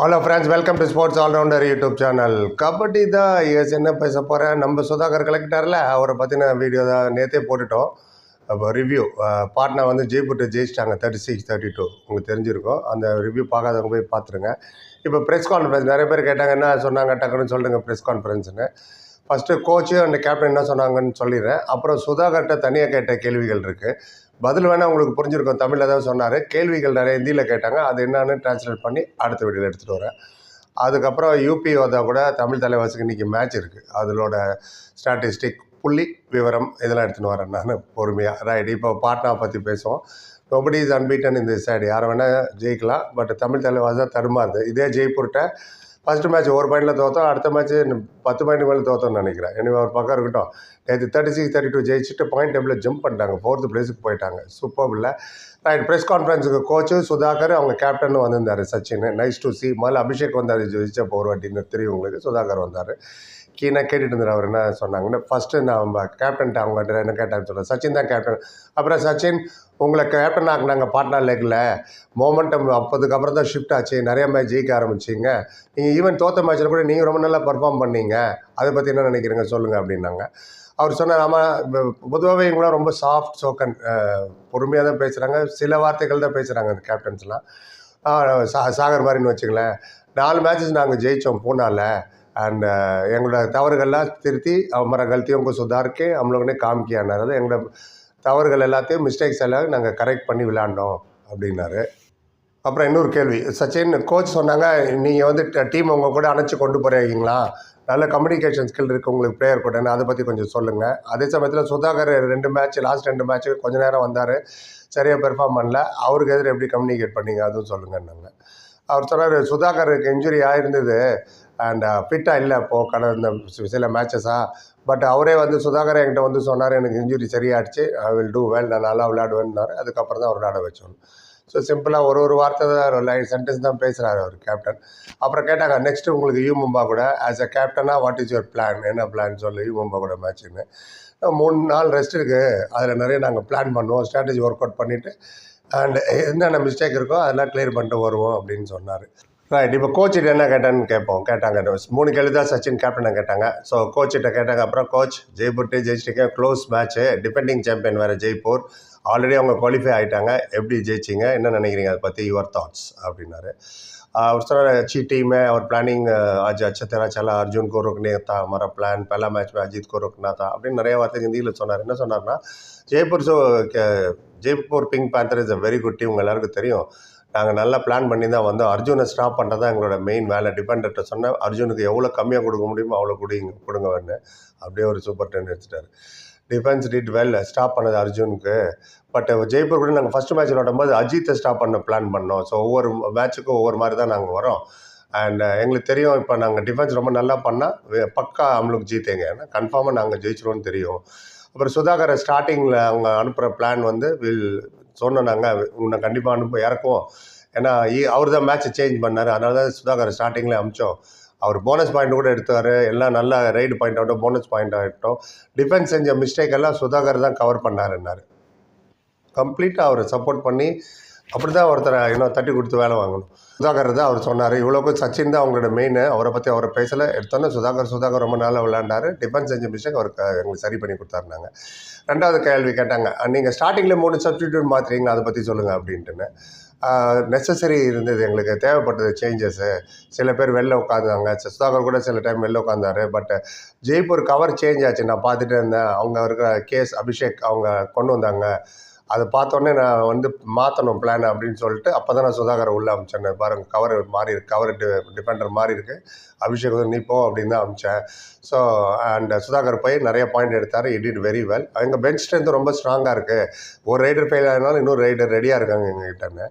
Hello friends, welcome to sports allrounder YouTube channel. Kabaddi தான் எஸ் என்ன பேச போகிறேன். நம்ம சுதாகர் கலெக்டரில் அவரை பற்றின வீடியோ தான் நேற்றே போட்டுட்டோம். அப்போ ரிவ்யூ பாட்னா வந்து ஜெய்ப்பூர் ஜெயிச்சிட்டாங்க 36-32. உங்களுக்கு தெரிஞ்சிருக்கும். அந்த ரிவ்யூ பார்க்காதவங்க போய் பார்த்துருங்க. இப்போ ப்ரெஸ் கான்ஃபரன்ஸ் நிறைய பேர் கேட்டாங்க, என்ன சொன்னாங்க டக்குன்னு சொல்லுங்கள் ப்ரெஸ் கான்ஃபரன்ஸ்னு. ஃபஸ்ட்டு கோச்சு அண்ட் கேப்டன் என்ன சொன்னாங்கன்னு சொல்லிடுறேன். அப்புறம் சுதாகர்கிட்ட தனியாக கேட்ட கேள்விகள் இருக்குது. பதில் வேணால் உங்களுக்கு புரிஞ்சிருக்கும். தமிழில் தான் சொன்னார். கேள்விகள் நிறைய ஹிந்தியில் கேட்டாங்க. அது என்னன்னு டிரான்ஸ்லேட் பண்ணி அடுத்த வீடியோவில் எடுத்துகிட்டு வரேன். அதுக்கப்புறம் யூபி வந்தால் கூட தமிழ் தலைவாசிக்கு இன்றைக்கி மேட்ச் இருக்குது. அதோட ஸ்டாட்டிஸ்டிக் புள்ளி விவரம் இதெல்லாம் எடுத்துகிட்டு வரேன் நான் பொறுமையாக. ரைட், இப்போ பாட்னா பற்றி பேசுவோம். நோபடி இஸ் அன்பீட்டன் இந்த சைடு. யாரை வேணால் ஜெயிக்கலாம். பட் தமிழ் தலைவாசி தான் தடுமாறுது. இதே ஜெய்ப்பூர்கிட்ட ஃபஸ்ட்டு மேட்ச் ஒரு பாயிண்டில் தோற்றோம். அடுத்த மேட்ச்சு 10 பாயிண்ட் மேலே தோற்றோன்னு நினைக்கிறேன். எனவே ஒரு பக்கம் இருக்கட்டும். நேற்று 36-32 ஜெயிச்சுட்டு பாயிண்ட் டேபிளில் ஜம்ப் பண்ணிட்டாங்க. 4th பிளேஸுக்கு போயிட்டாங்க. சூப்பர் இல்லை. ரைட், ப்ரெஸ் கான்ஃபரன்ஸுக்கு கோச்சு சுதாகர், அவங்க கேப்டனும் வந்திருந்தார் சச்சின். Nice to C. முதல்ல அபிஷேக் வந்தார் ஜெயிச்சப்போ ஒரு வாட்டின்னு தெரியும் உங்களுக்கு. சுதாகர் வந்தார். கீழே கேட்டுட்டு இருந்தார் அவர் என்ன சொன்னாங்கன்னு. ஃபஸ்ட்டு நம்ம கேப்டன்ட்டு அவங்க என்ன கேட்டான்னு சொல்கிறேன். சச்சின் தான் கேப்டன். அப்புறம் சச்சின், உங்களை கேப்டன் ஆக்குனாங்க பாட்னா லெக்கில். மொமெண்டம் அப்போதுக்கப்புறம் தான் ஷிஃப்ட் ஆச்சு. நிறைய மேட்ச் ஜெயிக்க ஆரம்பிச்சிங்க. நீங்கள் ஈவன் தோற்ற மேட்ச்சில் கூட நீங்கள் ரொம்ப நல்லா பர்ஃபார்ம் பண்ணீங்க. அதை பற்றி என்ன நினைக்கிறீங்க சொல்லுங்கள் அப்படின்னாங்க. அவர் சொன்னார், ஆமாம், பொதுவாகவே இவங்களாம் ரொம்ப சாஃப்ட் ஸ்போக்கன், பொறுமையாக தான் பேசுகிறாங்க. சில வார்த்தைகள் தான் பேசுகிறாங்க அந்த கேப்டன்ஸ்லாம். சாகர் மாதிரின்னு வச்சுங்களேன். 4 மேட்சஸ் நாங்கள் ஜெயித்தோம் பூனாவில். एंड எங்களோட தவறுகள்லாம் திருத்தி हमारा गलतियों को सुधार के हम लोगों ने काम किया. அதாவது எங்களோட தவறுகள் எல்லாத்தையும் மிஸ்டேக்ஸ் எல்லாம் நாங்கள் கரெக்ட் பண்ணி விளையாண்டோம் அப்படின்னாரு. அப்புறம் இன்னொரு கேள்வி, சச்சின் கோச் சொன்னாங்க, நீங்கள் வந்து டீம் உங்கள் கூட அணைச்சி கொண்டு போகிறீங்களா, நல்ல கம்யூனிகேஷன் ஸ்கில் இருக்குது உங்களுக்கு பிளேயர் கூட, அதை பற்றி கொஞ்சம் சொல்லுங்கள். அதே சமயத்தில் சுதாகர் லாஸ்ட் 2 மேட்ச்சு கொஞ்சம் நேரம் வந்தார், சரியாக பெர்ஃபார்ம் பண்ணல. அவருக்கு எதிர எப்படி கம்யூனிகேட் பண்ணீங்க அதுவும் சொல்லுங்கன்னாங்க. அவர் சொன்னார், சுதாகருக்கு இன்ஜுரி ஆகிருந்தது அண்ட் ஃபிட்டாக இல்லை இப்போது கடந்த சில மேட்சஸாக. பட் அவரே வந்து சுதாகர் என்கிட்ட வந்து சொன்னார், எனக்கு இன்ஜுரி சரியாகிடுச்சு, ஐ வில் டூ வெல், நான் நல்லா விளையாடுவேன்னாரு. அதுக்கப்புறம் தான் அவர் விளையாட வச்சோம். ஸோ சிம்பிளாக ஒரு வார்த்தை தான், சென்டென்ஸ் தான் பேசுகிறாரு அவர் கேப்டன். அப்புறம் கேட்டாங்க, நெக்ஸ்ட்டு உங்களுக்கு யூ மும்பா கூட ஆஸ் அ கேப்டனாக வாட் இஸ் யுவர் பிளான், என்ன பிளான் சொல்லி யூ மும்பா கூட மேட்ச்சுன்னு. 3 நாள் ரெஸ்ட் இருக்குது, அதில் நிறைய நாங்கள் பிளான் பண்ணுவோம், ஸ்ட்ராட்டஜி ஒர்க் அவுட் பண்ணிவிட்டு அண்ட் என்னென்ன மிஸ்டேக் இருக்கோ அதெல்லாம் கிளியர் பண்ணிட்டு வருவோம் அப்படின்னு சொன்னார். ரைட், இப்போ கோச்சிட்ட என்ன கேட்டான்னு கேட்டாங்க. 3 கேள்வி தான் சச்சின் கேப்டனை கேட்டாங்க. ஸோ கோச்சிட்ட கேட்டாங்க. அப்புறம் கோச், ஜெய்ப்பூர்ட்டே ஜெயிச்சிட்டிங்க, க்ளோஸ் மேட்ச்சு, டிஃபெண்டிங் சாம்பியன் வேறு ஜெய்ப்பூர், ஆல்ரெடி அவங்க குவாலிஃபை ஆகிட்டாங்க, எப்படி ஜெயிச்சிங்க, என்ன நினைக்கிறீங்க அதை பற்றி, யுவர் தாட்ஸ் அப்படின்னாரு. அவர் சொன்னார், अच्छी टीम है और प्लानिंग आज अच्छा तरह चला, अर्जुन को रोकने था हमारा प्लान, पहला मैच में अजीत को रोकना था அப்படின்னு நிறைய வார்த்தை ஹிந்தியில் சொன்னார். என்ன சொன்னார்னா, Jaipur pink panther is a very good team, உங்கள் எல்லாருக்கும் தெரியும். நாங்கள் நல்லா பிளான் பண்ணி தான் வந்தோம். அர்ஜுனை ஸ்டாப் பண்ணுறது தான் எங்களோட மெயின் வேலை. டிஃபெண்டர்கிட்ட சொன்னால் அர்ஜுனுக்கு எவ்வளோ கம்மியாக கொடுக்க முடியுமோ அவ்வளோ கொடுங்கன்னு அப்படியே ஒரு சூப்பர் 10 எடுத்துட்டார். டிஃபென்ஸ் டிட் வெல், ஸ்டாப் பண்ணது அர்ஜுனுக்கு. பட் ஜெய்ப்பூர் கூட நாங்கள் ஃபஸ்ட்டு மேட்ச் விளாடும்போது அஜித்தை ஸ்டாப் பண்ண பிளான் பண்ணோம். ஸோ ஒவ்வொரு மேட்ச்சுக்கும் ஒவ்வொரு மாதிரி தான் நாங்கள் வரோம். அண்ட் எங்களுக்கு தெரியும், இப்போ நாங்கள் டிஃபென்ஸ் ரொம்ப நல்லா பண்ணால் பக்கா அவங்களுக்கு ஜீத்தேங்க, ஏன்னா கன்ஃபார்மாக நாங்கள் ஜெயிச்சிருவோன்னு தெரியும். அப்புறம் சுதாகரை ஸ்டார்டிங்கில் அவங்க அனுப்புகிற பிளான் வந்து சொன்னோம், நாங்கள் உன்னை கண்டிப்பாக இறக்குவோம், ஏன்னா அவர் தான் மேட்ச்சை சேஞ்ச் பண்ணார், அதனால தான் சுதாகரை ஸ்டார்டிங்கில் அமிச்சோம். அவர் போனஸ் பாயிண்ட் கூட எடுத்தார், எல்லாம் நல்லா ரைடு பாயிண்ட் ஆகட்டும், போனஸ் பாயிண்ட் ஆகட்டும், டிஃபென்ஸ் செஞ்ச மிஸ்டேக் எல்லாம் சுதாகர் தான் கவர் பண்ணாருன்னாரு. கம்ப்ளீட்டாக அவரை சப்போர்ட் பண்ணி அப்படி தான் ஒருத்தரை இன்னும் தட்டி கொடுத்து வேலை வாங்கணும். சுதாகர் தான் அவர் சொன்னார். இவ்வளோக்கும் சச்சின் தான் அவங்களோட மெயின். அவரை பற்றி அவரை பேசலை. எடுத்தோன்னே சுதாகர் ரொம்ப நாளாக விளையாண்டார், டிஃபென்ஸ் செஞ்ச மிஸ்டேக் அவருக்கு எங்களுக்கு சரி பண்ணி கொடுத்தாருனாங்க. 2வது கேள்வி கேட்டாங்க, நீங்கள் ஸ்டார்டிங்கில் 3 சப்ஸ்டிடியூட் மாற்றுறீங்களா, அதை பற்றி சொல்லுங்கள் அப்படின்ட்டுன்னு. நெசசரி இருந்தது, எங்களுக்கு தேவைப்பட்டது சேஞ்சஸ்ஸு. சில பேர் வெளில உட்காந்தாங்க, சுதாகர் கூட சில டைம் வெளில உட்காந்தாரு. பட் ஜெய்ப்பூர் கவர் சேஞ்ச் ஆச்சு, நான் பார்த்துட்டே இருந்தேன். அவங்க இருக்கிற கேஸ் அபிஷேக் அவங்க கொண்டு வந்தாங்க, அதை பார்த்தோன்னே நான் வந்து மாற்றணும் பிளான் அப்படின்னு சொல்லிட்டு அப்போ தான் நான் சுதாகரை உள்ளே அமிச்சேன். பாருங்கள், கவர் மாறி இருக்கு, கவர் டிஃபெண்டர் மாறி இருக்குது, அபிஷேக் வந்து நீ போ அப்படின்னு தான் அமிச்சேன். ஸோ அண்ட் சுதாகர் போய் நிறைய பாயிண்ட் எடுத்தார், இட் டிட் வெரி வெல். எங்கள் பெஞ்ச் ஸ்ட்ரென்த்து ரொம்ப ஸ்ட்ராங்காக இருக்குது, ஒரு ரைடர் ஃபெயில் ஆகினாலும் இன்னொரு ரைடர் ரெடியாக இருக்காங்க எங்ககிட்டன்னு.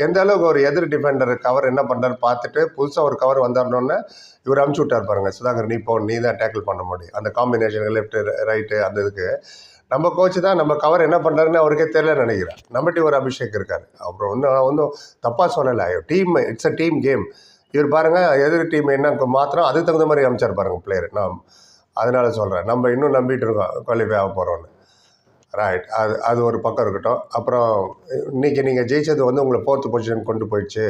எந்த அளவுக்கு ஒரு எதிர் டிஃபெண்டர் கவர் என்ன பண்ணுறாரு பார்த்துட்டு புதுசாக ஒரு கவர் வந்தாருன்னொன்னே இவர் அமுச்சு விட்டார் பாருங்கள், சுதாகர் நீ போ, நீ தான் டேக்கிள் பண்ண முடியும், அந்த காம்பினேஷன் லெஃப்ட்டு ரைட்டு அந்த இதுக்கு. நம்ம கோச்சு தான் நம்ம கவர் என்ன பண்ணுறாருன்னு அவருக்கே தெரியல நினைக்கிறேன். நம்மகிட்ட ஒரு அபிஷேக் இருக்கார். அப்புறம் ஒன்றும் தப்பாக சொல்லலை, team it's a team game. இவர் பாருங்கள், எதிர் டீம் என்ன மாத்திரம் அதுக்கு தகுந்த மாதிரி அமைச்சார் பாருங்கள் பிளேயர். நான் அதனால் சொல்கிறேன், நம்ம இன்னும் நம்பிட்டு இருக்கோம் குவாலிஃபை ஆக போகிறோன்னு. ரைட், அது ஒரு பக்கம் இருக்கட்டும். அப்புறம் இன்றைக்கி நீங்கள் ஜெயிச்சது வந்து உங்களை 4th பொசிஷன் கொண்டு போயிடுச்சு,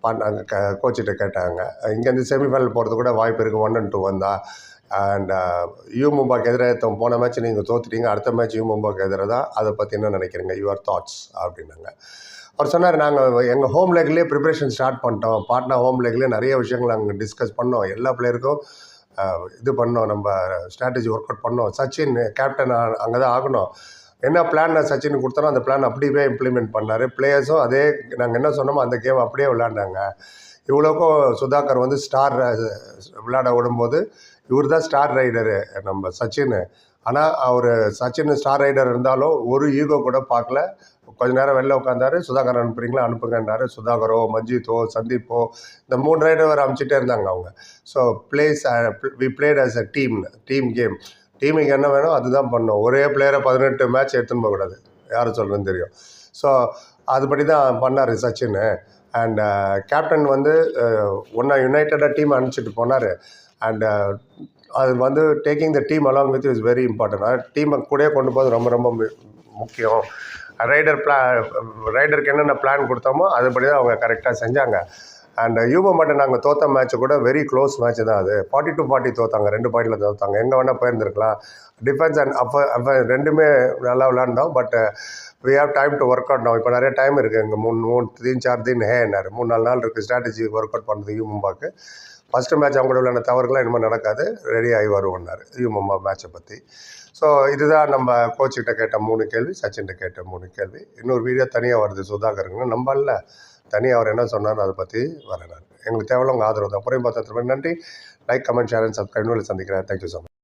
அங்கே கோச்சிட்ட கேட்டாங்க. இங்கேருந்து செமிஃபைனல் போகிறது கூட வாய்ப்பு இருக்குது 1 and 2 வந்தா. அண்ட் யூ மும்பாக்கு எதிராக போன மேட்ச் நீங்கள் தோத்துட்டீங்க, அடுத்த மேட்ச் யூ மும்பாக்கு எதிராக தான், அதை பற்றி என்ன நினைக்கிறீங்க, யுவர் தாட்ஸ் அப்படின்னாங்க. அவர் சொன்னார், நாங்கள் எங்கள் ஹோம் லெக்லேயே ப்ரிப்ரேஷன் ஸ்டார்ட் பண்ணிட்டோம். பாட்னா ஹோம் லெக்லேயே நிறைய விஷயங்கள் நாங்கள் டிஸ்கஸ் பண்ணோம். எல்லா பிளேயருக்கும் இது பண்ணோம், நம்ம ஸ்ட்ராட்டஜி ஒர்க் அவுட் பண்ணோம். சச்சின் கேப்டன் அங்கே தான் ஆகணும். என்ன பிளான் நான் சச்சின் கொடுத்தனோ அந்த பிளான் அப்படியே இம்ப்ளிமெண்ட் பண்ணார். பிளேயர்ஸும் அதே நாங்கள் என்ன சொன்னோமோ அந்த கேம் அப்படியே விளையாண்டாங்க. இவ்வளோக்கும் சுதாகர் வந்து ஸ்டார் விளையாட விடும்போது இவர் தான் ஸ்டார் ரைடரு நம்ம சச்சின். ஆனால் அவர் சச்சின் ஸ்டார் ரைடர் இருந்தாலும் ஒரு ஈகோ கூட பார்க்கல. கொஞ்ச நேரம் வெளில உட்காந்தாரு. சுதாகர் அனுப்புறீங்களா, அனுப்புங்கன்னாரு. சுதாகரோ, மஞ்சித்தோ, சந்தீப்போ, இந்த 3 ரைடர் வர அனுப்பிச்சிட்டே இருந்தாங்க அவங்க. So we played as a team game. டீமுக்கு என்ன வேணும் அதுதான் பண்ணோம். ஒரே பிளேயரை 18 மேட்ச் எடுத்துன்னு போகக்கூடாது, யாரும் சொல்கிறேன்னு தெரியும். ஸோ அதுபடி தான் பண்ணார் சச்சின். அண்ட் கேப்டன் வந்து ஒன்றா யுனைட்டடாக டீம் அனுப்பிச்சிட்டு போனார். அண்ட் அது வந்து taking the team along with is very important. டீமை கூட கொண்டு போகிறது ரொம்ப ரொம்ப முக்கியம். ரைடருக்கு என்னென்ன பிளான் கொடுத்தோமோ அதுபடி தான் அவங்க கரெக்டாக செஞ்சாங்க. அண்ட் யூமோ மட்டும் நாங்கள் தோற்ற மேட்ச்சு கூட வெரி க்ளோஸ் மேட்ச் தான் அது. 40-40 தோற்றாங்க, 2 பாயிண்டில் தோற்றாங்க. எங்கே வேணால் போயிருந்துருக்கலாம். டிஃபென்ஸ் அண்ட் அப்போ ரெண்டுமே நல்லா விளாண்டோம். But we have time to work out. இப்போ நிறைய டைம் இருக்குது. எங்கள் 3-4 தின் என்னாரு 3-4 நாள் இருக்குது ஸ்ட்ராட்டஜி ஒர்க் அவுட் பண்ணுறது யூ மும்பாக்கு. ஃபஸ்ட்டு மேட்ச் அவங்க கூட விளையாட தவறுகளாம் இனிமேல் நடக்காது, ரெடி ஆகி வருவோன்னாரு யூ மும்பா மேட்சை பற்றி. ஸோ இதுதான் நம்ம கோச்சுக்கிட்ட கேட்ட 3 கேள்வி, சச்சின்கிட்ட கேட்ட 3 கேள்வி. இன்னொரு வீடியோ தனியாக வருது சுதாகருங்கன்னு நம்பல. தனியாக அவர் என்ன சொன்னார்னு அதை பற்றி வரேன் நான். எங்களுக்கு தேவையில்ல உங்கள் ஆதரவு தான். புரியும் பார்த்தா நன்றி. Like, comment, share and subscribe. சந்திக்கிறேன். Thank you so much.